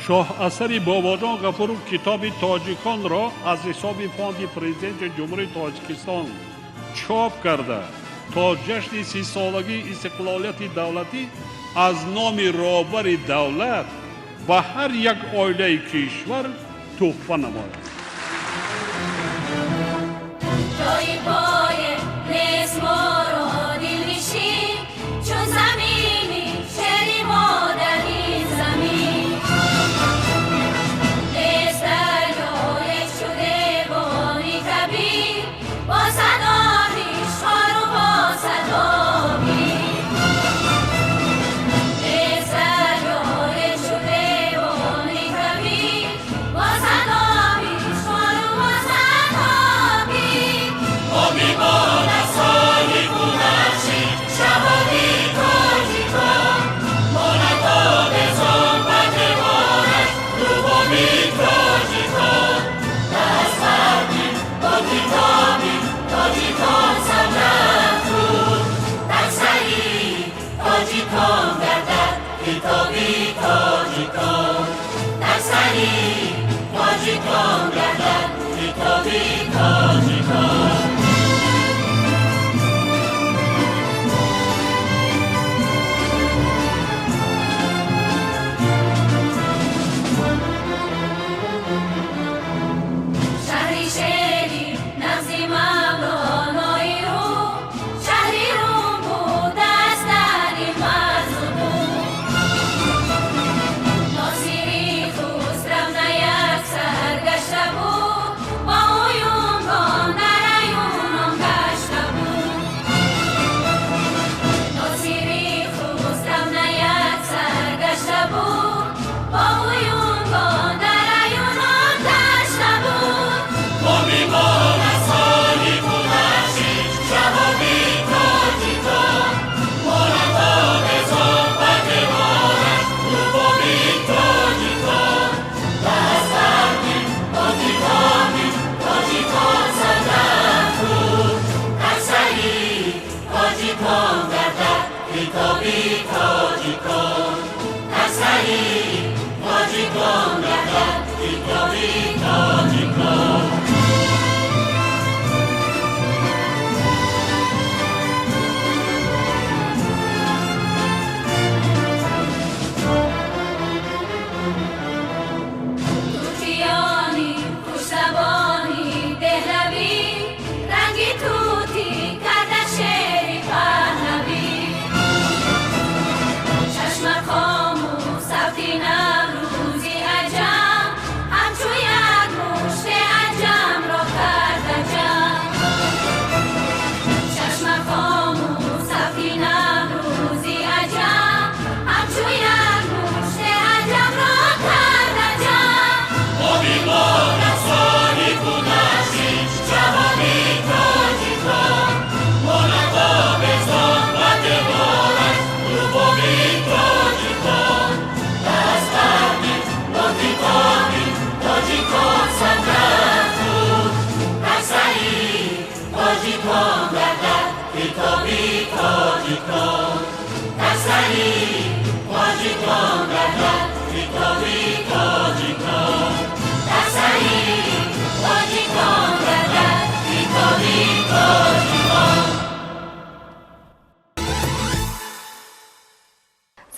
شاه اثر باباجان غفورов کتاب تاجیکان را از حساب فاند پرزیدنت جمهوری تاجیکستان چاپ کرده تا جشن 30 سالگی استقلالیت دولتی از نام رهبر دولت به هر یک عائله کشور تحفه نماید. جای پای نیست ما را دلنشین چون زمینی شهری ما در این زمین نیست دریای شده بانی کبیر با صدا ریشخار و با صدا بیر نیست دریای شده بانی کبیر با صدا ریشخار و با صدا بیر میمان سالی بودشی شهادی تاجیکان مانتا بزن بکوانش دومی تاجیکان دست بردیم با کتابی تاجیکان سمجد بود در سری تاجیکان گردد کتابی تاجیکان در سری تاجیکان گردد کتابی تاجیکان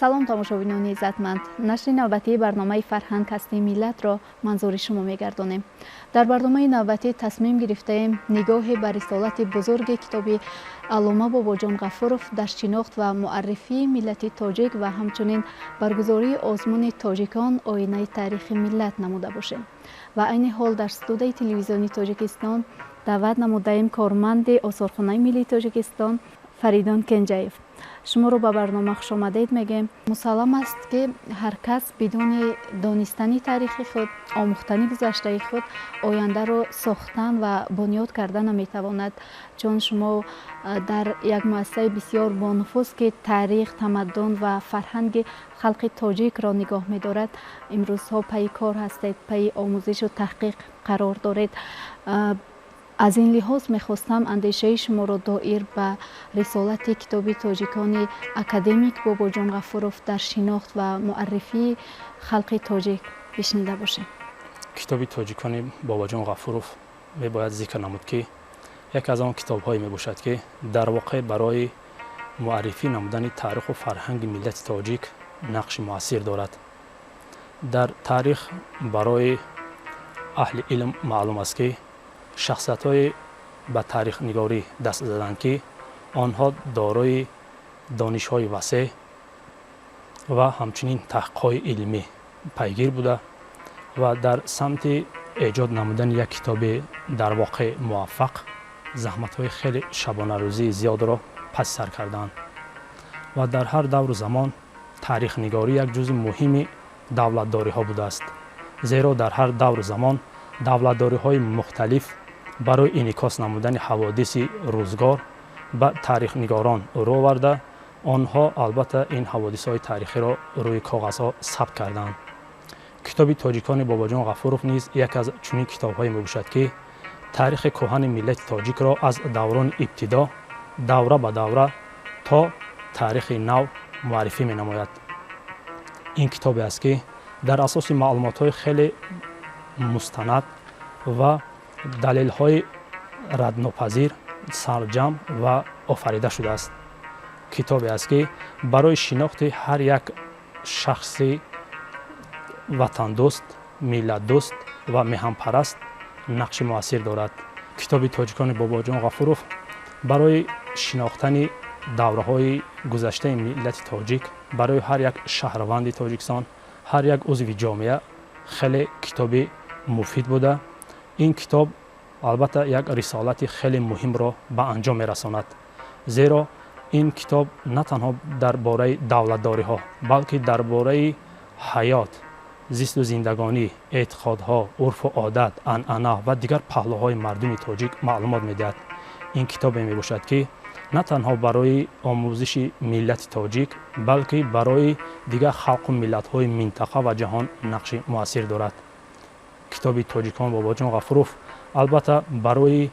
سلام تماشاچیان عزتمند، نشر نوبتی برنامه فرهنگ هستی ملت را منظور شما می‌گردانیم. در برنامه نوبتی تصمیم گرفتیم نگاهی بر رسالت بزرگ کتاب علامه باباجان غفورов در شناخت و معرفی ملت تاجیک و همچنین برگزاری آزمون تاجیکان آینه تاریخ ملت نموده باشیم. و عین حال در استودیوی تلویزیونی تاجیکستان دعوت نمودیم کارمند آثارخانه ملی تاجیکستان فریدون کنجایف. شما رو به برنامه خوش آمدید میگیم. مسلم است که هر کس بدون دانستن تاریخ خود، آموختن گذشته خود، آینده رو ساختن و بنیاد کردن نمیتواند، چون شما در یک مؤسسه بسیار با نفوذ که تاریخ، تمدن و فرهنگ خلق تاجیک را نگاه می‌دارد، امروزها پی کار هستید، پی آموزش و تحقیق قرار دارید. از این لحاظ میخواستم اندیشه شما را دایر به رسالت کتاب تاجیکان اکادمیک بابا جان غفوروف در شناخت و معرفی خلق تاجیک بشنیده باشیم. کتاب تاجیکان بابا جان غفوروف میباید ذکر نمود که یک از آن کتاب هایی میباشد که در واقع برای معرفی نمودن تاریخ و فرهنگ ملت تاجیک نقش مؤثر دارد. در تاریخ برای اهل علم معلوم است که شخصیت های به تاریخ نگاری دست زدند که آنها دارای دانش های وسیع و همچنین تحقیق های علمی پیگیر بوده و در سمت ایجاد نمودن یک کتاب در واقع موفق زحمت های خیلی شبانه روزی زیاد را پس سر کردند و در هر دور زمان تاریخ نگاری یک جزء مهم دولتداری ها بوده است، زیرا در هر دور زمان دولتداری های مختلف برای انعکاس نمودن حوادث روزگار به تاریخ نگاران رو آورده، آنها البته این حوادث های تاریخی را روی کاغذ ها ثبت کردند. کتاب تاجیکان بابا جان غفوروف نیز یک از چنین کتاب های میباشد که تاریخ کهن ملت تاجیک را از دوران ابتدا دوره به دوره تا تاریخ نو معرفی می نماید. این کتابی است که در اساس معلومات های خیلی مستند و دلیل های ردناپذیر سرجم و آفریده شده است. کتابی است که برای شناخت هر یک شخص وطن دوست، ملت دوست و میهن پرست نقش مؤثر دارد. کتاب تاجیکان بابا جان غفوروف برای شناختن دوره های گذشته ملت تاجیک برای هر یک شهروند تاجیکستان، هر یک عضو جامعه خیلی کتاب مفید بوده. این کتاب البته یک رسالت خیلی مهم را به انجام میرساند، زیرا این کتاب نه تنها درباره دولتداری ها بلکه درباره حیات، زیست و زندگانی، اعتقادها، عرف و عادت، عنعنه و دیگر پهلوهای مردم تاجیک معلومات میدهد. این کتاب میباشد که نه تنها برای آموزش ملت تاجیک بلکه برای دیگر خلق و ملت های منطقه و جهان نقش مؤثر دارد. کتاب تاجیکان بابا جان غفوروف البته برای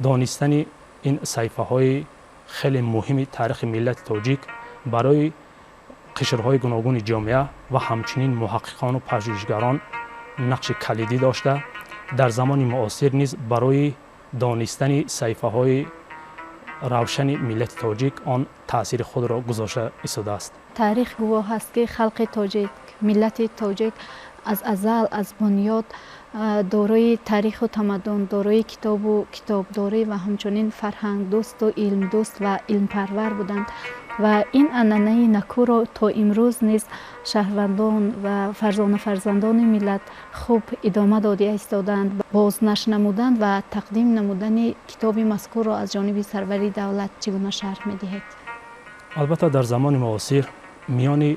دانستن این صحیفه های خیلی مهم تاریخ ملت تاجیک برای قشرهای گوناگون جامعه و همچنین محققان و پژوهشگران نقش کلیدی داشته. در زمان معاصر نیز برای دانستن صحیفه های روشن ملت تاجیک آن تاثیر خود را گذاشته ایستاده است. تاریخ گواه است که خلق تاجیک، ملت تاجیک از ازل از بنیاد دارای تاریخ و تمدن، دارای کتاب و کتابداری و همچنین فرهنگ دوست و علم دوست و علم پرور بودند و این عنعنه نکو را تا امروز نیز شهروندان و فرزندان ملت خوب ادامه داده ایستادند. بازنشر نمودن و تقدیم نمودن کتاب مذکور را از جانب سروری دولت چگونه شرح می‌دهید؟ البته در زمان معاصر میان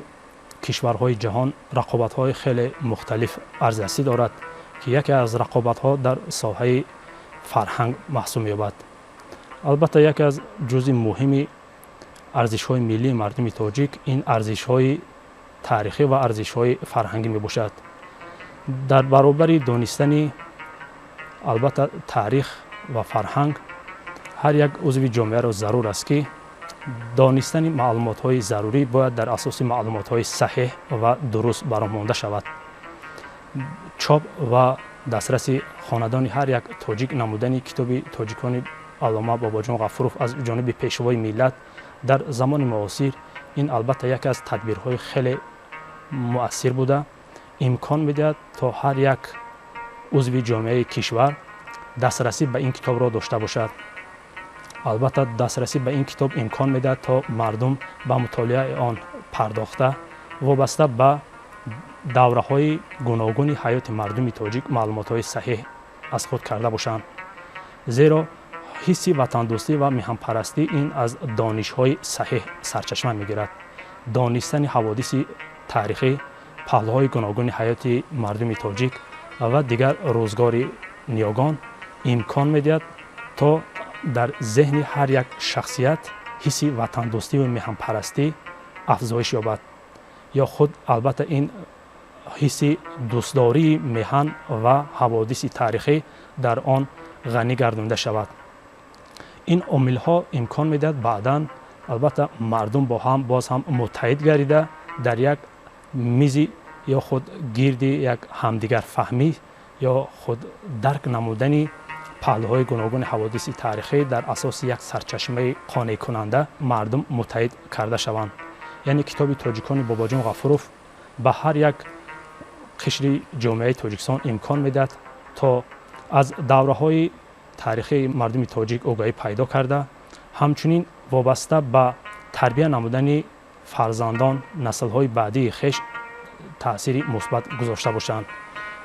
کشورهای جهان رقابت‌های خیلی مختلف ارزشی دارد که یکی از رقابت‌ها در ساحه فرهنگ محسوب می‌یابد. البته یکی از جزء مهمی ارزش‌های ملی مردم تاجیک این ارزش‌های تاریخی و ارزش‌های فرهنگی میباشد. در برابر دانستن البته تاریخ و فرهنگ هر یک عضو جامعه را ضرور است که دانستن معلومات‌های ضروری باید در اساس معلومات‌های صحیح و درست برآورده شود. چاپ و دسترس خاندان هر یک تاجیک نمودن کتاب تاجیکان علامه بابا جان غفوروف از جانب پیشوای ملت در زمان معاصر این البته یک از تدبیرهای خیلی مؤثر بوده، امکان میدهد تا هر یک عضو جامعه کشور دسترسی به این کتاب را داشته باشد. البته دسترسی به این کتاب امکان میدهد تا مردم به مطالعه آن پرداخته وابسته به دوره های گوناگون حیات مردم تاجیک معلومات های صحیح از خود کرده باشند، زیرا حس وطن دوستی و میهن پرستی این از دانش های صحیح سرچشمه میگیرد. دانستن حوادث تاریخی، پهلوهای گوناگون حیات مردم تاجیک و دیگر روزگار نیاگان امکان میدهد تا در ذهن هر یک شخصیت حس وطن دوستی و میهن پرستی افزایش یابد یا خود البته این حس دوستداری میهن و حوادث تاریخی در آن غنی گردانده شود. این عامل‌ها امکان می‌دهد بعداً البته مردم با هم باز هم متحد گردیده در یک میزی یا خود گیردی یک همدیگر فهمی یا خود درک نمودن پهلوهای گوناگون حوادث تاریخی در اساس یک سرچشمه قانع کننده مردم متحد کرده شوند. یعنی کتاب تاجیکان باباجان غفوروف به هر یک قشر جامعه تاجیکستان امکان میدهد تا از دوره‌های تاریخی مردم تاجیک آگاهی پیدا کرده، همچنین وابسته به تربیت نمودن فرزندان نسل‌های بعدی خویش تأثیر مثبت گذاشته باشند.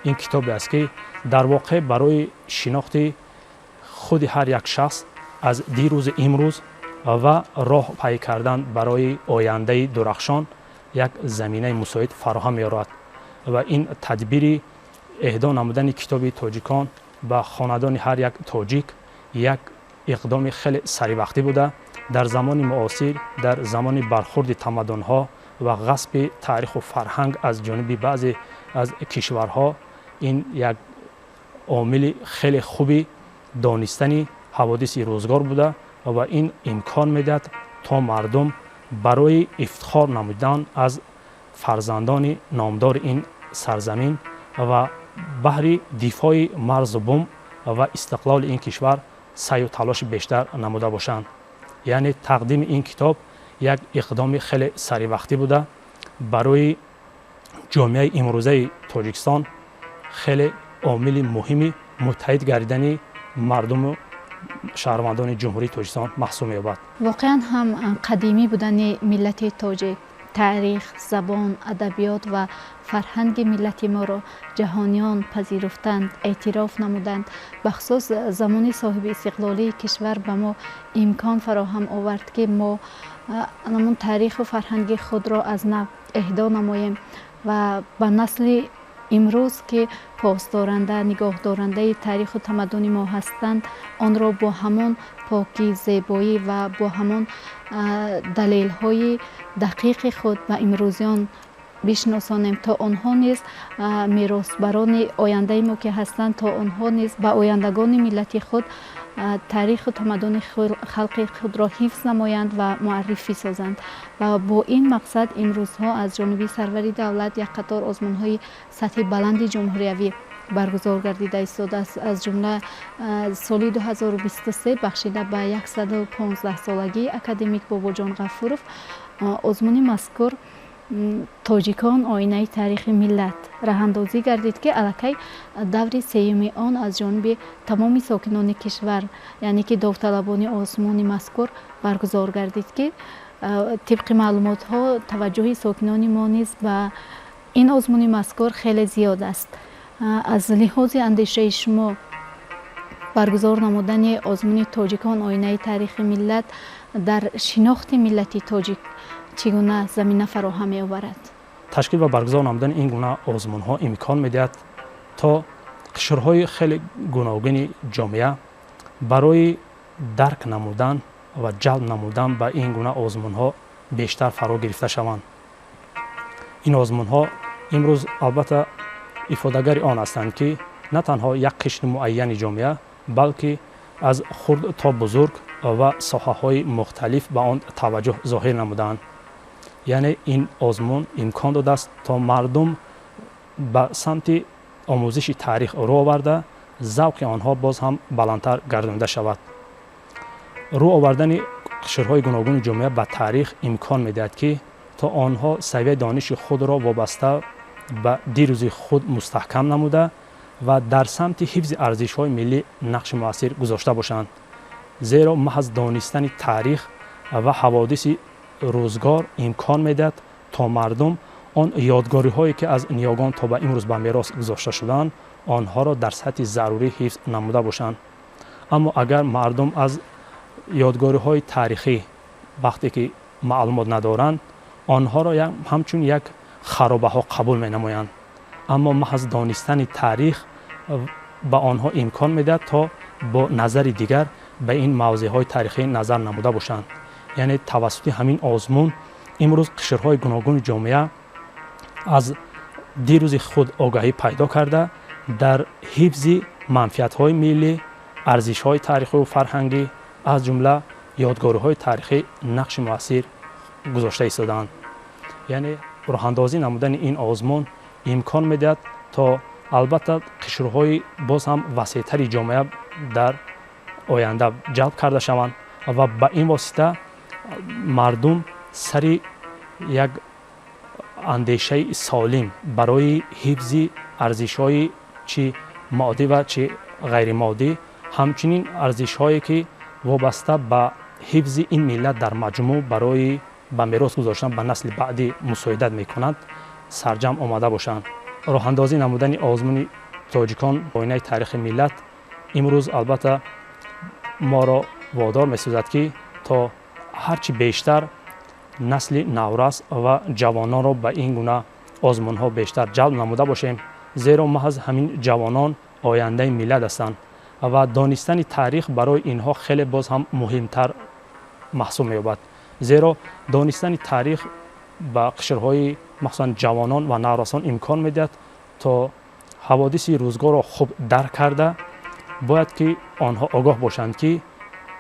این کتابی است که در واقع برای شناخت خود هر یک شخص از دیروز امروز و راه پی کردن برای آینده درخشان یک زمینه مساعد فراهم می‌آورد و این تدبیر اهدا نمودن کتاب تاجیکان به خاندان هر یک تاجیک یک اقدام خیلی سریع بوده. در زمان معاصر در زمان برخورد تمدن‌ها و غصب تاریخ و فرهنگ از جانب بعضی از کشورها این یک عامل خیلی خوبی دانستن حوادث روزگار بوده و این امکان میدهد تا مردم برای افتخار نمودن از فرزندان نامدار این سرزمین و بهر دفاع مرز و بوم و استقلال این کشور سعی و تلاش بیشتر نموده باشند. یعنی تقدیم این کتاب یک اقدام خیلی سریع بوده برای جامعه امروزه تاجیکستان خیلی عامل مهمی متحد گردیدن مردم شهروندان جمهوری تاجیکستان محسوب می‌یابد. واقعا هم قدیمی بودن ملت تاجیک، تاریخ، زبان، ادبیات و فرهنگ ملت ما را جهانیان پذیرفتند، اعتراف نمودند. بخصوص زمان صاحب استقلالی کشور به ما امکان فراهم آورد که ما نمون تاریخ و فرهنگ خود را از نو اهدا نماییم و به نسل امروز که پاسدارنده، نگاه دارنده تاریخ و تمدن ما هستند آن را با همان پاکی، زیبایی و با همان دلیل های دقیق خود به امروزیان بشناسانیم تا آنها نیز میراثبران آینده ما که هستند تا آنها نیز به آیندگان ملت خود تاریخ و تمدن خلق خود را حفظ نمایند و معرفی سازند و با این مقصد این روزها از جانب سرور دولت یک قطار آزمون‌های سطح بلند جمهوریوی برگزار گردیده ایستاده است. از جمله سال 2023 بخشیده به 115 سالگی اکادمیک باباجان غفوروف آزمون مذکور تاجیکان آینه تاریخ ملت راهاندازی گردید که الکی دور سیوم آن از جانب تمام ساکنان کشور یعنی که داوطلبان آزمون مذکور برگزار گردید که طبق معلومات ها توجه ساکنان ما نیز به این آزمون مذکور خیلی زیاد است. از لحاظ اندیشه شما برگزار نمودن آزمون تاجیکان آینه تاریخ ملت در شناخت ملت تاجیک چگونه زمینه فراهم می‌آورد؟ تشکیل و برگزار نمودن این گونه آزمون‌ها امکان می‌دهد تا قشرهای خیلی گوناگون جامعه برای درک نمودن و جلب نمودن به این گونه آزمون‌ها بیشتر فرا گرفته شوند. این آزمون‌ها امروز البته افادهگر آن هستند که نه تنها یک قشر معین جامعه بلکه از خرد تا بزرگ و ساحه‌های مختلف به آن توجه ظاهر نمودند. یعنی این آزمون امکان داده است تا مردم به سمت آموزش تاریخ رو آورده ذوق آنها باز هم بلندتر گردانده شود. رو آوردن قشرهای گوناگون جامعه به تاریخ امکان می‌دهد که تا آنها سویه دانش خود را وابسته به دیروز خود مستحکم نموده و در سمت حفظ ارزش‌های ملی نقش مؤثر گذاشته باشند. زیرا محض دانستن تاریخ و حوادث روزگار امکان میدهد تا مردم آن یادگاری هایی که از نیاگان تا به امروز به میراث گذاشته شدند آنها را در سطح ضروری حفظ نموده باشند. اما اگر مردم از یادگاری های تاریخی وقتی که معلومات ندارند آنها را همچون یک خرابه ها قبول می نمایند. اما محض دانستن تاریخ به آنها امکان میدهد تا با نظر دیگر به این موضوع های تاریخی نظر نموده باشند. یعنی توسط همین آزمون امروز قشرهای گوناگون جامعه از دیروز خود آگاهی پیدا کرده در حفظ منفعت‌های ملی ارزش‌های تاریخی و فرهنگی از جمله یادگاری‌های تاریخی نقش مؤثر گذاشته ایستادند. یعنی راه‌اندازی نمودن این آزمون امکان می‌دهد تا البته قشرهای باز هم وسیع‌تری جامعه در آینده جلب کرده شوند و به این واسطه مردم سری یک اندیشه سالم برای حفظ ارزش‌های چی مادی و چی غیر مادی، همچنین ارزش‌هایی که وابسته به حفظ این ملت در مجموع برای به میراث گذاشتن به نسل بعدی مساعدت می‌کنند سرجم آمده باشند. راه‌اندازی نمودن آزمون تاجیکان آینه تاریخ ملت امروز البته ما را وادار می‌سازد که تا هرچی بیشتر نسل نورس و جوانان را به این گونه آزمون‌ها بیشتر جلب نموده باشیم، زیرا محض همین جوانان آینده ملت هستند و دانستن تاریخ برای اینها خیلی باز هم مهمتر محسوب می‌یابد. زیرا دانستن تاریخ به قشرهای مخصوصا جوانان و نورسان امکان می‌دهد تا حوادث روزگار را خوب درک کرده باید که آنها آگاه باشند که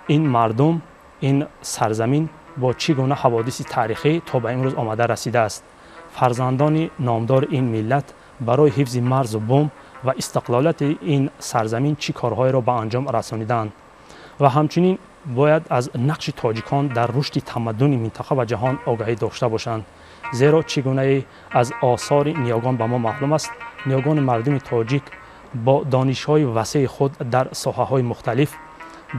این مردم، این سرزمین با چگونه حوادث تاریخی تا به امروز آمده رسیده است. فرزندان نامدار این ملت برای حفظ مرز و بوم و استقلالیت این سرزمین چی کارهایی را به انجام رسانیدند و همچنین باید از نقش تاجیکان در رشد تمدن منطقه و جهان آگاهی داشته باشند. زیرا چگونه از آثار نیاگان به ما معلوم است، نیاگان مردم تاجیک با دانش‌های وسیع خود در ساحه‌های مختلف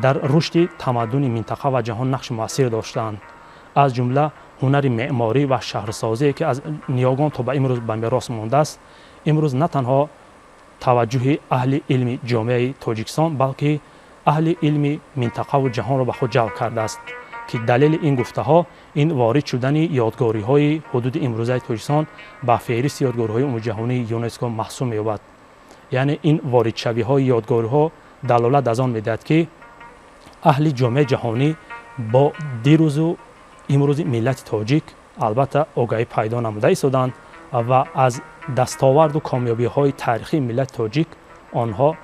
در رشد تمدن منطقه و جهان نقش مؤثر داشتند. از جمله هنر معماری و شهرسازی که از نیاگان تا به امروز به میراث مانده است، امروز نه تنها توجه اهل علم جامعه تاجیکستان بلکه اهل علم منطقه و جهان را به خود جلب کرده است که دلیل این گفته ها این وارد شدن یادگاری های حدود امروزه تاجیکستان به فهرست یادگاری های عمومی جهانی یونسکو محسوب می‌یابد. یعنی این وارد شوی های یادگاری ها دلالت از آن می‌دهد که اهل جامعه جهانی با دیروز و امروز ملت تاجیک البته آگاهی پیدا نموده ایستادند و از دستاورد و کامیابی های تاریخی ملت تاجیک آنها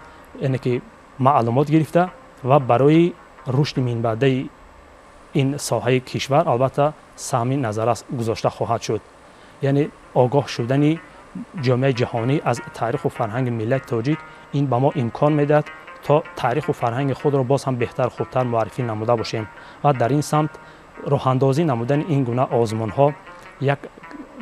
یعنی که معلومات گرفته و برای رشد منبعده این ساحه کشور البته سهم نظر گذاشته خواهد شد. یعنی آگاه شدن جامعه جهانی از تاریخ و فرهنگ ملت تاجیک این به ما امکان میدهد تا تاریخ و فرهنگ خود را باز هم بهتر خوبتر معرفی نموده باشیم و در این سمت راه اندازی نمودن این گونه آزمون ها یک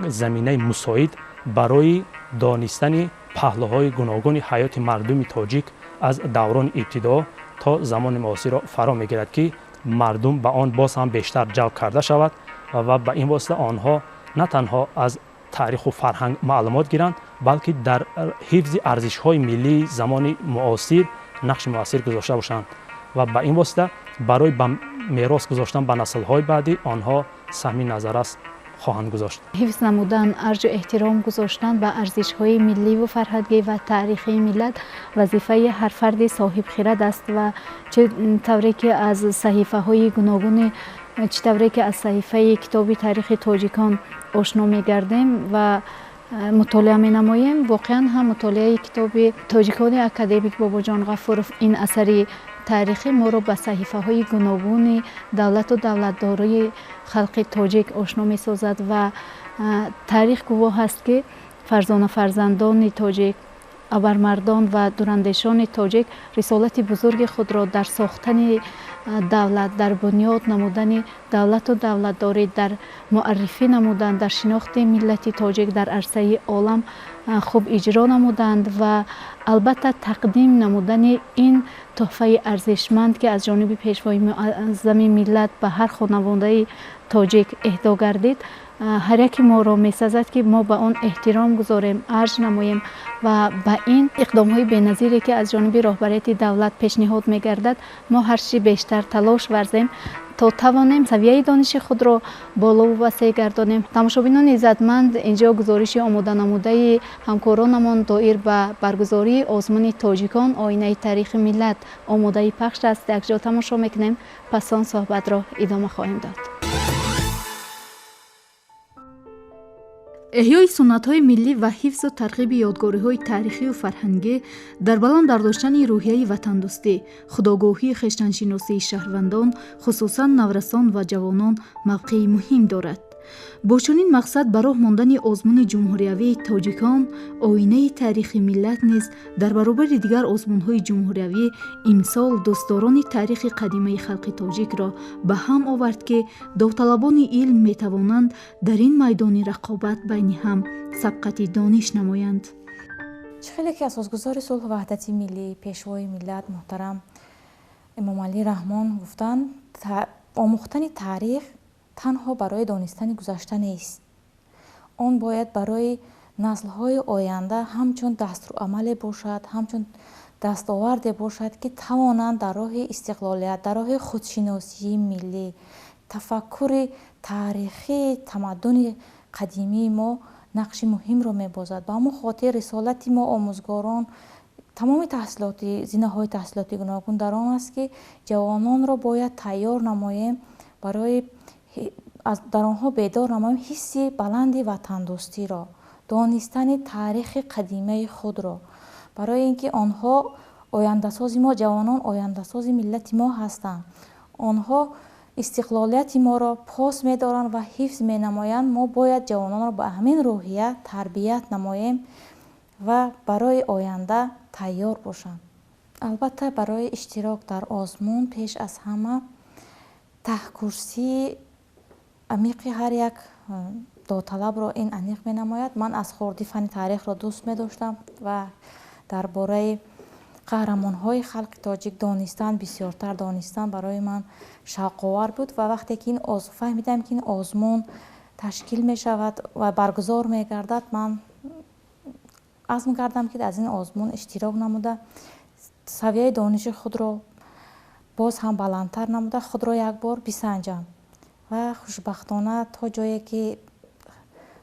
زمینه مساعد برای دانستن پهلوهای گوناگون حیات مردم تاجیک از دوران ابتدا تا زمان معاصر را فرا میگیرد که مردم به آن باز هم بیشتر جلب کرده شود و به این واسطه آنها نه تنها از تاریخ و فرهنگ معلومات گیرند بلکه در حفظ ارزش های ملی زمان معاصر نقش مؤثر گذاشته باشند و به این واسطه برای میراث گذاشتن به نسل های بعدی آنها سهم نظر است خواهند گذاشت. حفظ نمودن، ارج و احترام گذاشتن به ارزش های ملی و فرهنگی و تاریخی ملت وظیفه هر فرد صاحب خرد است و چه طوری که از صحیفه های گوناگون چطوری که از صحیفه کتاب تاریخ تاجیکان آشنا می‌گردیم و مطالعه می‌نماییم، واقعا هم مطالعه کتاب تاجیکان اکادمیک باباجان غفورов این اثری تاریخی ما رو به صحیفه های گوناگون دولت و دولتداری خلق تاجیک آشنا می‌سازد و تاریخ گواه است که فرزندان تاجیک، ابرمردان و دوراندیشان تاجیک رسالت بزرگ خود را در ساختن دولت، در بنیاد نمودن دولت و دولتداری، در معرفی نمودن، در شناخت ملت تاجیک در عرصه عالم خوب اجرا نمودند و البته تقدیم نمودن این تحفه ارزشمند که از جانب پیشوای معظم ملت به هر خانواده تاجیک اهدا گردید هر یک ما را می‌سازد که ما به آن احترام گذاریم، ارج نماییم و به این اقدام‌های بی‌نظیری که از جانب رهبریت دولت پیشنهاد می‌گردد ما هر چی بیشتر تلاش ورزیم تا توانیم سویه دانش خود را بالا و وسیع گردانیم. تماشابینان عزتمند، اینجا گزارش آماده نموده همکارانمان دایر به برگزاری آزمون تاجیکان آینه تاریخ ملت آماده پخش است. یکجا تماشا میکنیم، پس آن صحبت را ادامه خواهیم داد. احیای سنت‌های ملی و حفظ و ترغیب یادگاری‌های تاریخی و فرهنگی در بلند داشتن روحیه وطندوستی، خودآگاهی خویشتن‌شناسی شهروندان، خصوصاً نورسان و جوانان موقعی مهم دارد. با چنین مقصد به راه ماندن آزمون جمهوریوی تاجیکان، آینه تاریخی ملت نیز در برابر دیگر آزمون‌های جمهوریوی امسال دوستداران تاریخ قدیمی خلق تاجیک را به هم آورد که داوطلبان علم می‌توانند در این میدان رقابت بین هم سبقت دانش نمایند. خیلی که اساسگذار صلح و وحدت ملی، پیشوای ملت محترم امام علی رحمان گفتند آموختن تاریخ تنها برای دانستن گذشته نیست. آن باید برای نسل‌های آینده همچون دستورالعمل باشد، همچون دستاورد باشد که توانند در راه استقلالیت، در راه خودشناسی ملی، تفکر تاریخی تمدن قدیمی ما نقش مهم را می‌بازد. به همون خاطر رسالت ما آموزگاران تمام تحصیلات زینه‌های تحصیلاتی گوناگون در آن است که جوانان را باید تیار نماییم برای در آنها بیدار نماییم حس بلند وطندوستی را، دانستن تاریخ قدیمی خود را، برای اینکه آنها آینده ساز ما، جوانان آینده ساز ملت ما هستند. آنها استقلالیت ما را پاس می‌دارند و حفظ می‌نمایند. ما باید جوانان را به همین روحیه تربیت نماییم و برای آینده تیار باشند. البته برای اشتراک در آزمون پیش از همه تحکرسی عمیق هر یک داوطلب را این عمیق می نماید. من از خوردی فن تاریخ را دوست می داشتم و درباره قهرمان های خلق تاجیک دانستن، بسیارتر دانستن برای من شوق‌آور بود و وقتی که این فهمیدم که این آزمون تشکیل می شود و برگزار می گردد، من عزم کردم که از این آزمون اشتراک نموده سویه دانش خود را باز هم بلندتر نموده خود را یک بار بسنجم و خوشبختانه تا جایی که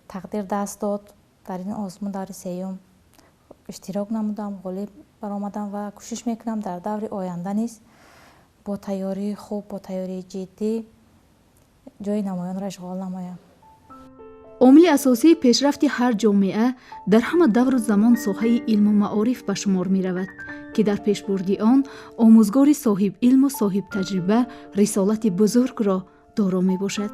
تقدیر دست داد در این آزمون دور سیوم اشتراک نمودم، غالب برآمدم و کوشش میکنم در دور آینده نیز با تیاری خوب، با تیاری جدی جای نمایان را اشغال نمایم. عامل اساسی پیشرفت هر جامعه در همه دور و زمان ساحه علم و معارف به شمار می رود که در پیشبردی آن آموزگار صاحب علم و صاحب تجربه رسالت بزرگ را دارا می باشد.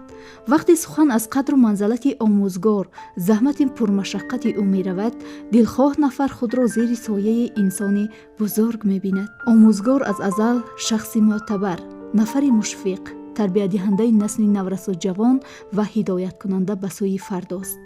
وقتی سخن از قدر و منزلت آموزگار، زحمت پرمشقت او می رود، دلخواه نفر خود را زیر سایه انسانی بزرگ می بیند. آموزگار از ازل شخص معتبر، نفر مشفق، تربیت دهنده نسل نورس و جوان و هدایت کننده به سوی فرداست.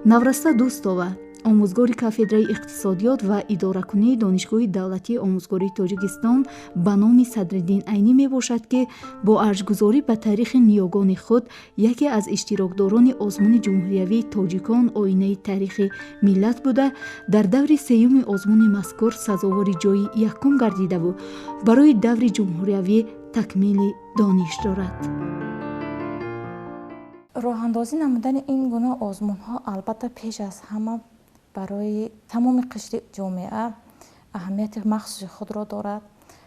نورسته دوستاوا آموزگار کافدرای اقتصادیات و اداره‌کنی دانشگاه دولتی آموزگاری تاجیکستان به نام صدرالدین عینی می باشد که با ارجگذاری به تاریخ نیاگان خود یکی از اشتراکداران آزمون جمهوریوی تاجیکان آینه تاریخ ملت بوده در دور سیوم آزمون مذکور سزاوار جای یکم گردیده و برای دور جمهوریوی تکمیل دانش دارد. راه اندازی نمودن این گونه آزمون ها البته پیش از همه برای تمام قشر جامعه اهمیت مخصوص خود را دارد.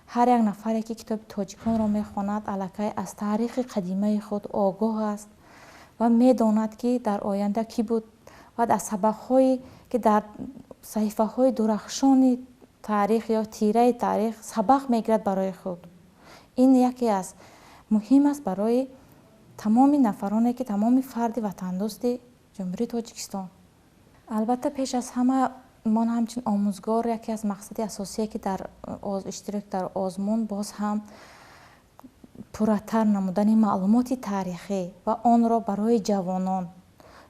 هر یک نفری که کتاب تاجیکان را میخواند الکی از تاریخ قدیمی خود آگاه است و میداند که در آینده کی بود و در سبق‌هایی که در صحیفه‌های درخشان تاریخ یا تیره تاریخ سبق میگیرد برای خود. این یکی از مهم است برای تمام نفرانی که تمام فرد وطندوست جمهوری تاجیکستان. البته پیش از همه من همچنین آموزگار یکی از مقصد اساسی که در اشتراک در آزمون باز هم پرتر نمودن معلومات تاریخی و آن را برای جوانان،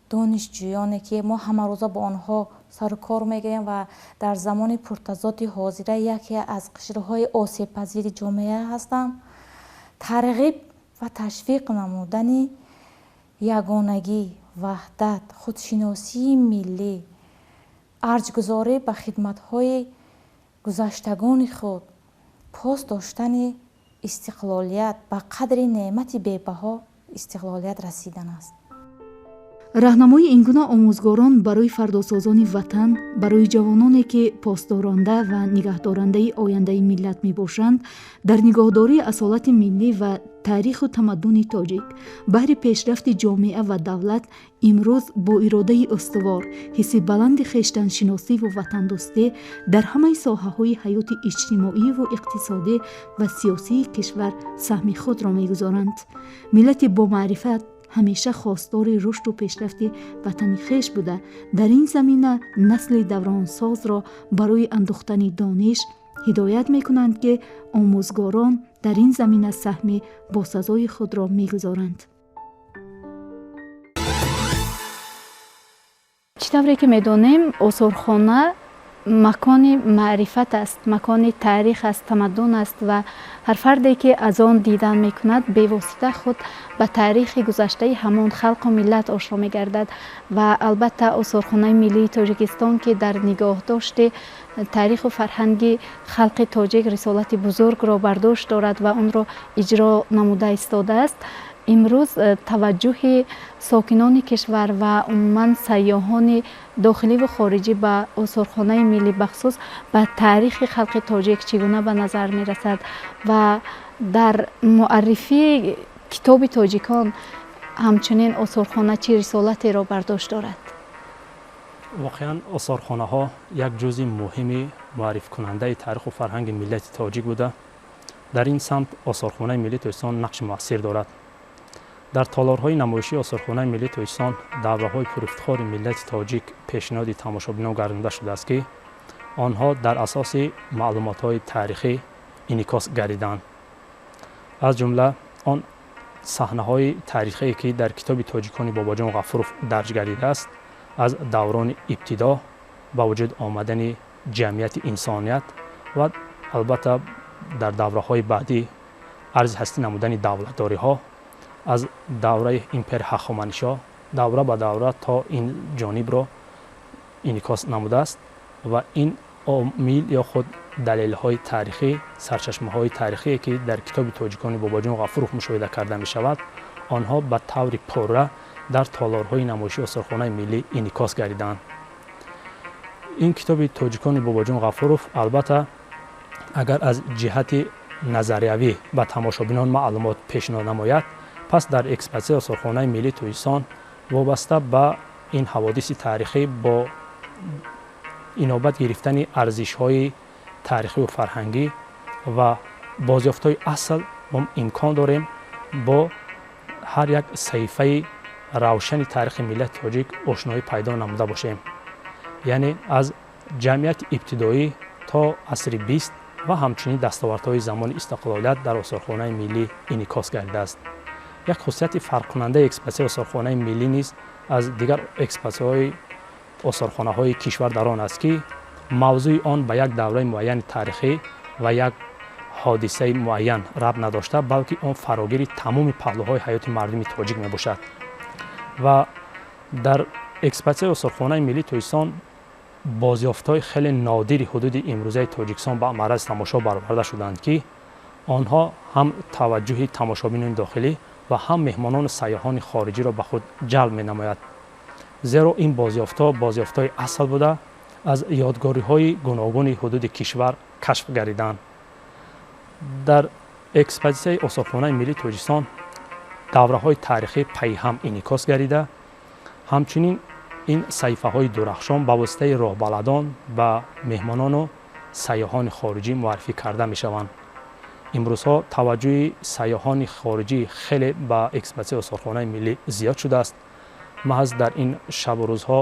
دانشجویانی که ما همه روزه با آنها سر و کار میگیریم و در زمان پرتضاد حاضره یکی از قشرهای آسیب پذیر جامعه هستند، ترغیب و تشویق نمودن یگانگی، وحدت، خودشناسی ملی، ارجگذاری به خدمت‌های گذشتگان خود، پاس داشتن استقلالیت به قدر نعمت بی‌بها استقلالیت رسیدن است. раҳнамои ин гуна омӯзгорон барои фардосозони ватан, барои ҷавононе ки посдоронда ва нигаҳдорандаи ояндаи миллат мебошанд, дар нигоҳдории асолати миллӣ ва таъриху тамаддуни тоҷик баҳри пешрафти ҷомеа ва давлат имрӯз бо иродаи устувор, ҳисси баланди хештаншиносиву ватандӯстӣ дар ҳамаи соҳаҳои ҳаёти иҷтимоиву иқтисодӣ ва сиёсии кишвар саҳми худро мегузоранд. миллати бомаърифат ҳамеша хостори рушду пешрафти ватани хеш буда, дар ин замина насли давронсозро барои андӯхтани дониш ҳидоят мекунанд ки омӯзгорон дар ин замина саҳми босазои худро мегузоранд. чӣ тавре ки медонем, осорхона макони маърифат аст, макони таърих аст, тамаддун аст ва ҳар фарде ки аз он дидан мекунад бевосита худ ба таърихи гузаштаи ҳамон халқу миллат ошно мегардад. ва албатта осорхонаи миллии тоҷикистон ки дар нигоҳдошти таъриху фарҳанги халқи тоҷик рисолати бузургро бардошт дорад ва онро иҷро намуда истодааст. имрӯз таваҷҷӯҳи сокинони кишвар ва умуман сайёҳони дохиливу хориҷӣ ба осорхонаи миллӣ бахусус ба таърихи халқи тоҷик чӣ гуна ба назар мерасад ва дар муаррифии китоби тоҷикон ҳамчунин осорхона чӣ рисолатеро бардошт дорад? воқеан осорхонаҳо як ҷузъи муҳими муаррифкунандаи таъриху фарҳанги миллати тоҷик буда, дар ин самт осорхонаи миллии тоҷикистон нақши муассир дорад. дар толорҳои намоишии осорхонаи миллии тоҷикистон давраҳои пурифтихори миллати тоҷик пешниҳоди тамошобинон гардонида шудааст ки онҳо дар асоси маълумотҳои таърихӣ инъикос гардиданд. аз ҷумла он саҳнаҳои таърихие ки дар китоби тоҷикони бобоҷон ғафуров дарҷ гардидааст, аз даврони ибтидо ба вуҷуд омадани ҷамъияти инсоният ва албатта дар давраҳои баъдӣ арзи ҳастӣ намудани давлатдориҳо, аз давраи импери ҳахоманишо давра ба давра то ин ҷонибро инъикос намудааст ва ин омил ё худ далелҳои таърихӣ, сарчашмаҳои таърихие ки дар китоби тоҷикони бобоҷон ғафуров мушоҳида карда мешавад, онҳо ба таври пурра дар толорҳои намоишии осорхонаи миллӣ инъикос гардиданд. ин китоби тоҷикони бобоҷон ғафуров албатта агар аз ҷиҳати назариявӣ ба тамошобинон маълумот пешниҳод намояд, пас дар экспозитсияи осорхонаи миллии тоҷикистон вобаста ба ин ҳаводиси таърихӣ бо инобат гирифтани арзишҳои таърихиву фарҳангӣ ва бозёфтаи асл мо имкон дорем бо ҳар як саҳифаи равшани таърихи миллати тоҷик ошноӣ пайдо намуда бошем. яъне аз ҷамъияти ибтидоӣ то асри 20 ва ҳамчунин дастовардҳои замони истиқлолият дар осорхонаи миллӣ инъикос гардидааст. як хусусияти фарқкунандаи экспозитсияи осорхонаи миллӣ низ аз дигар экспозитсияҳои осорхонаҳои кишвар дар он аст ки мавзӯи он ба як давраи муайяни таърихӣ ва як ҳодисаи муайян рабт надошта, балки он фарогири тамоми паҳлӯҳои ҳаёти мардуми тоҷик мебошад. ва дар экспозитсияи осорхонаи миллии тоҷикистон бозёфтҳои хеле нодири ҳудуди имрӯзаи тоҷикистон ба маърази тамошо бароварда шуданд ки онҳо ҳам таваҷҷӯҳи тамошобинони дохилӣ ва ҳам меҳмонону сайёҳони хориҷиро ба худ ҷалб менамояд. зеро ин бозёфтҳои асл буда аз ёдгориҳои гуногуни ҳудуди кишвар кашф гардиданд. дар экспозитсияи осорхонаи миллии тоҷикистон давраҳои таърихӣ пайҳам инъикос гардида, ҳамчунин ин саҳифаҳои дурахшон ба воситаи роҳбаладон ба меҳмонону сайёҳони хориҷӣ муаррифӣ карда мешаванд. имрӯзҳо таваҷҷӯҳи сайёҳони хориҷӣ хеле ба экспозитсияи осорхонаи миллӣ зиёд шудааст. маҳз дар ин шабу рӯзҳо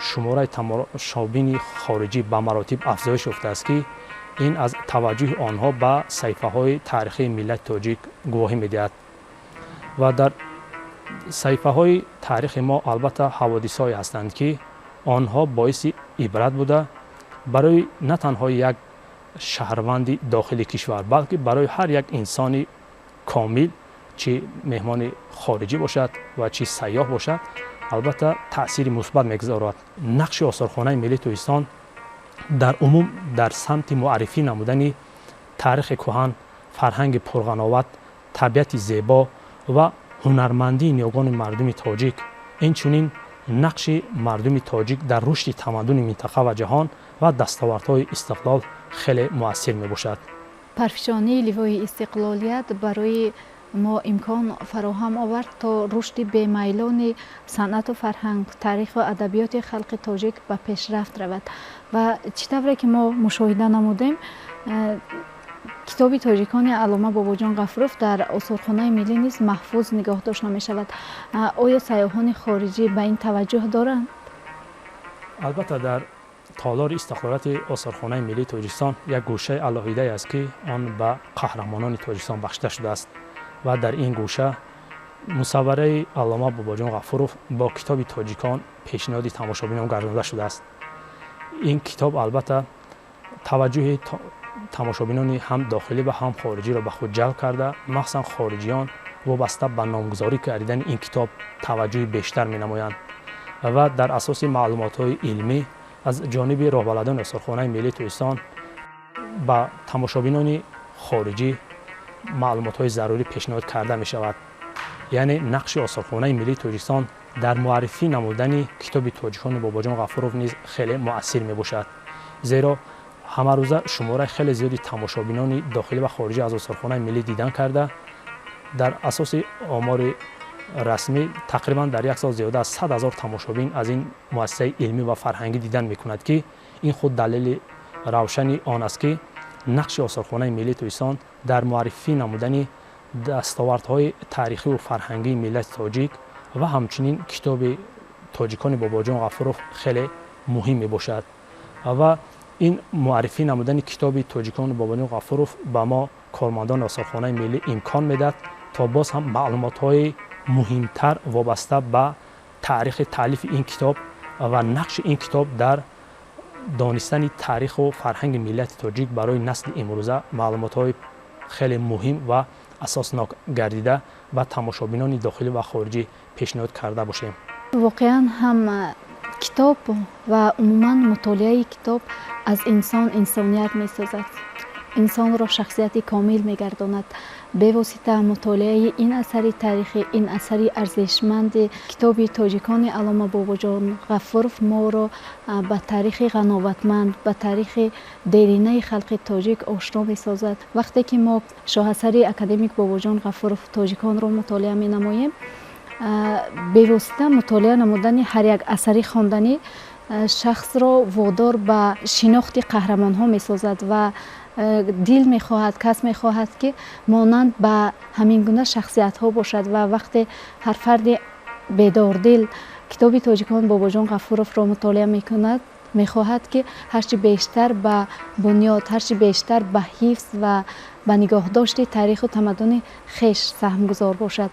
шумораи тамошобини хориҷӣ ба маротиб афзоиш ёфтааст ки ин аз таваҷҷӯҳи онҳо ба саҳифаҳои таърихии миллати тоҷик гувоҳӣ медиҳад. ва дар саҳифаҳои таърихи мо албатта ҳаводисҳое ҳастанд ки онҳо боиси ибрат буда барои на танҳо як шаҳрванди дохили кишвар, балки барои ҳар як инсони комил, чӣ меҳмони хориҷӣ бошад ва чӣ сайёҳ бошад, албатта таъсири мусбат мегузорад. нақши осорхонаи миллии тоҷикистон дар умум дар самти муаррифӣ намудани таърихи кӯҳан, фарҳанги пурғановат, табиати зебо ва ҳунармандии ниёгони мардуми тоҷик, инчунин نقش مردم تاجیک در رشد تمدن منطقه و جهان و دستاوردهای استقلال خیلی مؤثر میباشد. پرفشانی لیوای استقلالیت برای ما امکان فراهم آورد تا رشد بی‌میلان صنعت و فرهنگ، تاریخ و ادبیات خلق تاجیک به پیشرفت رود و چطوری که ما مشاهده نمودیم کتاب تاجیکان علامه باباجان غفوروف در آثارخانه ملی نیز محفوظ نگاه داشته می شود. آیا سیاحان خارجی به این توجه دارند؟ البته در تالار استقلالیت آثارخانه ملی تاجیکستان یک گوشه علاهیده است که آن به قهرمانان تاجیکستان بخشیده شده است و در این گوشه مصوره علامه باباجان غفوروف با کتاب تاجیکان پیشنهاد تماشابینان گردانده شده است. این کتاب البته توجه تماشابینان هم داخلی و هم خارجی را به خود جلب کرده، مخصوصا خارجیان وابسته به نامگذاری کردن این کتاب توجه بیشتر می نمایند و در اساس معلومات‌های علمی از جانب راهبردان آثارخانه ملی تاجیکستان به تماشابینان خارجی معلومات‌های ضروری پیشنهاد کرده می شود. یعنی نقش آثارخانه ملی تاجیکستان در معرفی نمودن کتاب تاجیکان باباجان غفوروف نیز خیلی مؤثر می باشد، زیرا همه روزه شماره خیلی زیادی تماشابینان داخلی و خارجی از آثارخانه ملی دیدن کرده. در اساس آمار رسمی تقریبا در یک سال زیاده از 100,000 تماشابین از این مؤسسه علمی و فرهنگی دیدن میکند که این خود دلیل روشنی آن است که نقش آثارخانه ملی تاجیکستان در معرفی نمودن دستاوردهای تاریخی و فرهنگی ملت تاجیک و همچنین کتاب تاجیکان باباجان غفوروف خیلی مهم میباشد و این معرفی نمودن کتاب تاجیکان باباجان غفوروف به ما کارمندان آثارخانه ملی امکان میدهد تا باز هم معلومات‌های مهمتر وابسته به تاریخ تالیف این کتاب و نقش این کتاب در دانستن تاریخ و فرهنگ ملت تاجیک برای نسل امروزه معلومات‌های خیلی مهم و اساسناک گردیده و تماشابینان داخلی و خارجی پیشنهاد کرده باشیم. واقعا هم کتاب و عموما مطالعه کتاب از انسان انسانیت می سازد، انسان را شخصیت کامل می گرداند. به واسطه مطالعه این اثر تاریخی، این اثر ارزشمند کتاب تاجیکان علامه باباجان غفوروف ما را به تاریخ قناوتمند، به تاریخ دیرینه خلق تاجیک آشنا می سازد. وقتی که ما شاهسر اکادمیک باباجان غفوروف تاجیکان را مطالعه می نماییم، به واسطه مطالعه نمودن هر یک اثری خواندنی شخص را وادار به شناخت قهرمان ها می سازد و دل می خواهد، کس می خواهد که مانند به همین گونه شخصیت ها باشد و وقتی هر فرد بیدار دل کتاب تاجیکان باباجان غفوروف را مطالعه می کند، می خواهد که هرچی بیشتر به بنیاد، هرچی بیشتر به حفظ و به نگاه داشت تاریخ و تمدن خیش سهم گذار باشد.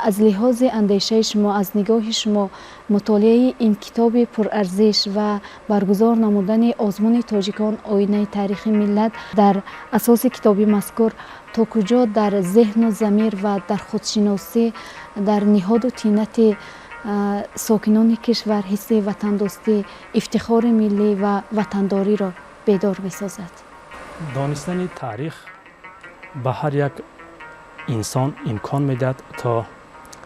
از لحاظ اندیشه شما، از نگاه شما، مطالعه این کتاب پرارزش و برگزار نمودن آزمون تاجیکان آینه تاریخ ملت در اساس کتابی مذکور تا کجا در ذهن و ضمیر و در خودشناسی، در نهاد و طینت ساکنان کشور حس وطندوستی، افتخار ملی و وطنداری را بیدار می‌سازد. دانستن تاریخ به هر یک انسان امکان میدهد تا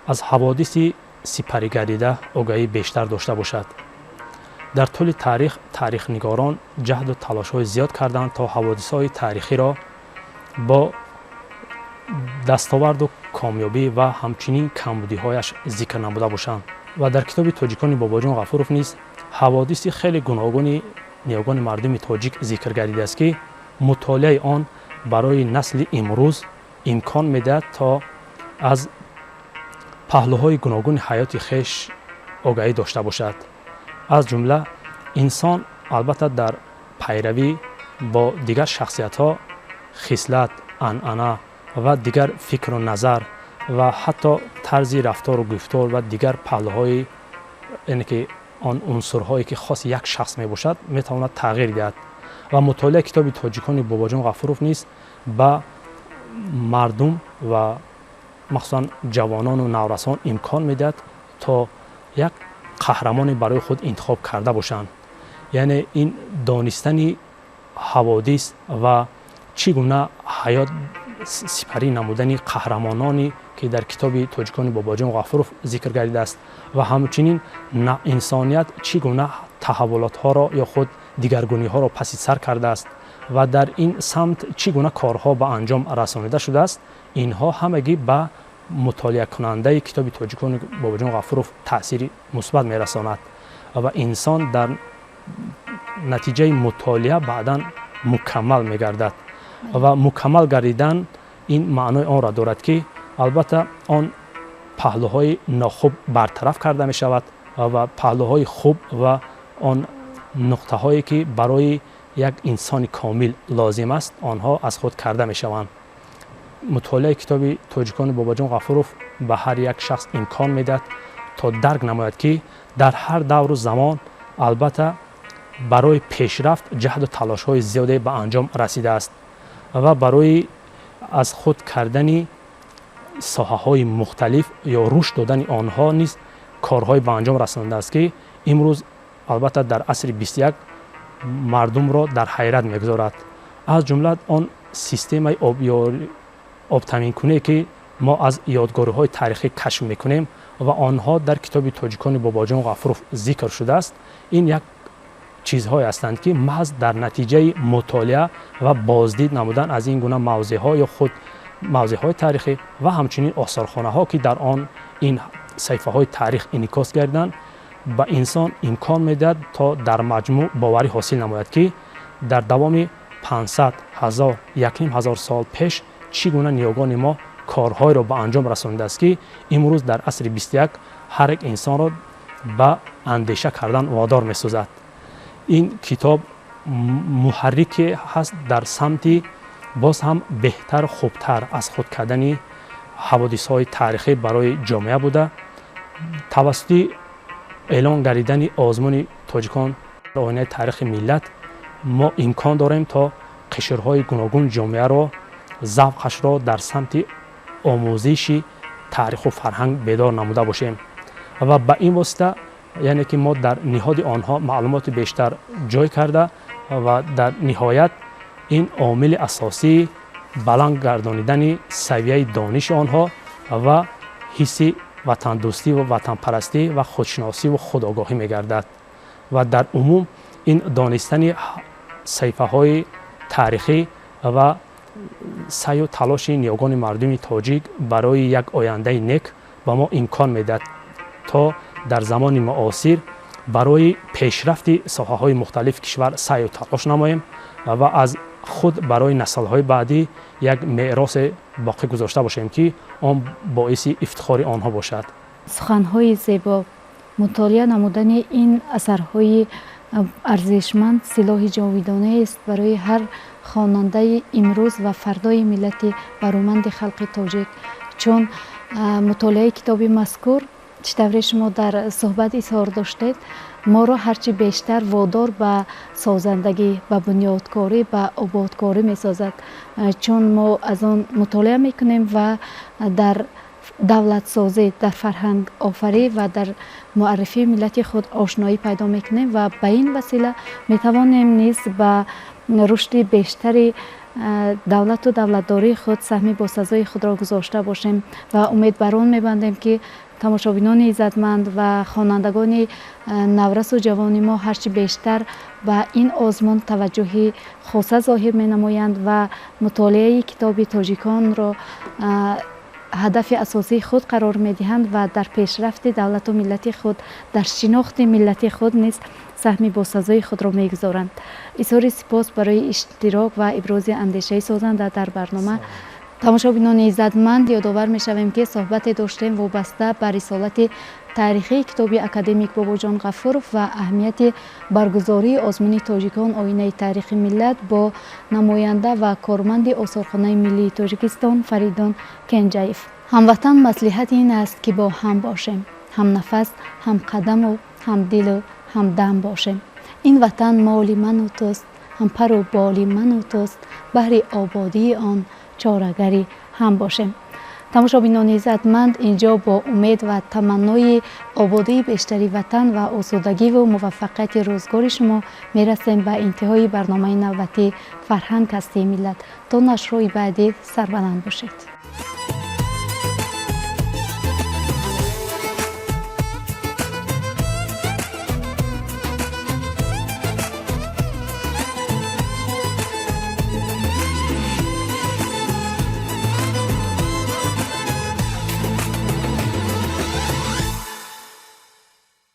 از حوادث سپری گردیده آگاهی بیشتر داشته باشد. در طول تاریخ نگاران جهد و تلاش‌های زیاد کردند تا حوادث‌های تاریخی را با دستاورد و کامیابی و همچنین کمبودی‌هایش ذکر نموده باشند و در کتاب تاجیکان باباجان غفوروف نیز حوادث خیلی گوناگون نیاگان مردم تاجیک ذکر گردیده است که مطالعه آن برای نسل امروز امکان میدهد تا از پهلوهای گوناگون حیات خیش آگاهی داشته باشد. از جمله انسان البته در پیروی با دیگر شخصیت‌ها خصلت، عنعنه و دیگر فکر و نظر و حتی طرز رفتار و گفتار و دیگر پهلوهای، یعنی که آن عنصرهایی که خاص یک شخص می باشد میتواند تغییر دهد و مطالعه کتاب تاجیکان باباجان غفوروف نیز به مردم و مخصوصا جوانان و نورسان امکان میدهد تا یک قهرمان برای خود انتخاب کرده باشند. یعنی این دانستن حوادث و چگونه حیات سپری نمودن قهرمانانی که در کتاب تاجیکان باباجان غفوروف ذکر گردیده است و همچنین انسانیت چگونه تحولات ها را یا خود دیگرگونی ها را پس سر کرده است و در این سمت چگونه کارها به انجام رسانیده شده است. اینها همگی به مطالعه کننده کتاب تاجیکان باباجان غفوروف تأثیر مثبت میرساند و انسان در نتیجه مطالعه بعدا مکمل میگردد و مکمل گردیدن این معنای آن را دارد که البته آن پهلوهای ناخوب برطرف کرده می شود و پهلوهای خوب و آن نقطه هایی که برای یک انسان کامل لازم است آنها از خود کرده می شوند. مطالعه کتاب تاجیکان باباجان غفوروف به هر یک شخص امکان میدهد تا درک نماید که در هر دور و زمان البته برای پیشرفت جهد و تلاش های زیادی به انجام رسیده است و برای از خود کردن ساحه های مختلف یا رشد دادن آنها نیز کارهای به انجام رسانده است که امروز البته در عصر 21 مردم را در حیرت میگذارد. از جمله آن سیستم آب تامین کنه که ما از یادگاری های تاریخی کشف میکنیم و آنها در کتاب تاجیکان باباجان غفوروف ذکر شده است. این یک چیزهایی هستند که محض در نتیجه مطالعه و بازدید نمودن از این گونه موضوع ها یا خود موضوع های تاریخی و همچنین آثارخانه ها که در آن این صفحه های تاریخ انعکاس گردند به انسان امکان میدهد تا در مجموع باوری حاصل نماید که در دوام 500 هزار 1,500 سال پیش چگونه نیاگان ما کارهای را به انجام رسانیده است که امروز در عصر 21 هر یک انسان را به اندیشه کردن وادار می‌سازد. این کتاب محرک هست در سمت باز هم بهتر خوبتر از خود کردن حوادث های تاریخی برای جامعه بوده. توسط اعلان گردیدن آزمون تاجیکان آینه تاریخ ملت ما امکان داریم تا قشرهای گوناگون جامعه را ذوقش را در سمت آموزش تاریخ و فرهنگ بیدار نموده باشیم و به این واسطه یعنی که ما در نهاد آنها معلومات بیشتر جای کرده و در نهایت این عامل اساسی بلند گردانیدن سویه دانش آنها و حس وطن دوستی و وطن پرستی و خودشناسی و خودآگاهی می‌گردد و در عموم این دانستن صفحه های تاریخی و سعی و تلاش نیاگان مردم تاجیک برای یک آینده نیک به ما امکان میدهد تا در زمان معاصر برای پیشرفت ساحه های مختلف کشور سعی و تلاش نماییم و از خود برای نسل های بعدی یک میراث باقی گذاشته باشیم که آن باعث افتخار آنها باشد. سخنهای زیبا، مطالعه نمودن این اثرهای ارزشمند سلاح جاویدانه است برای هر خواننده امروز و فردای ملت برومند خلق تاجیک. چون مطالعه کتاب مذکور چطوری شما در صحبت اظهار داشتید ما را هرچی بیشتر وادار به سازندگی، به بنیادکاری، به آبادکاری می سازد. چون ما از آن مطالعه می کنیم و در دولت سازی، در فرهنگ آفری و در معرفی ملت خود آشنایی پیدا می کنیم و به این وسیله می توانیم نیز به رشد بیشتری دولت و دولتداری خود سهم باسزای خود را گذاشته باشیم و امید بر آن می‌بندیم که تماشابینان عزتمند و خوانندگان نورس و جوان ما هرچی بیشتر به این آزمون توجه خاصه ظاهر می‌نمایند و مطالعه کتاب تاجیکان را هدف اساسی خود قرار می‌دهند و در پیشرفت دولت و ملت خود، در شناخت ملت خود نیز سهم باسزای خود را می‌گذارند. اظهار سپاس برای اشتراک و ابراز اندیشه سازنده در برنامه. تماشابینان عزتمند یادآور می‌شویم که صحبت داشتیم وابسته به رسالت تاریخی کتاب اکادمیک باباجان غفوروف و اهمیت برگزاری آزمون تاجیکان آینه تاریخ ملت با نماینده و کارمند آثارخانه ملی تاجیکستان فریدون کنجایف. هموطن مصلحت این است که با هم باشیم، هم نفس، هم قدم و هم دل و هم دم باشیم. این وطن مال من و توست، هم پر و بال من و توست، بهر آبادی آن چاره‌گری هم باشیم. тамошобинони иззатманд, инҷо бо умед ва таманнои ободии бештари ватан ва осудагиву муваффақияти рӯзгори шумо мерасем ба интиҳои барномаи навбатии Фарҳанг ҳастии миллат. То нашрҳои баъдӣ сарбаланд бошед.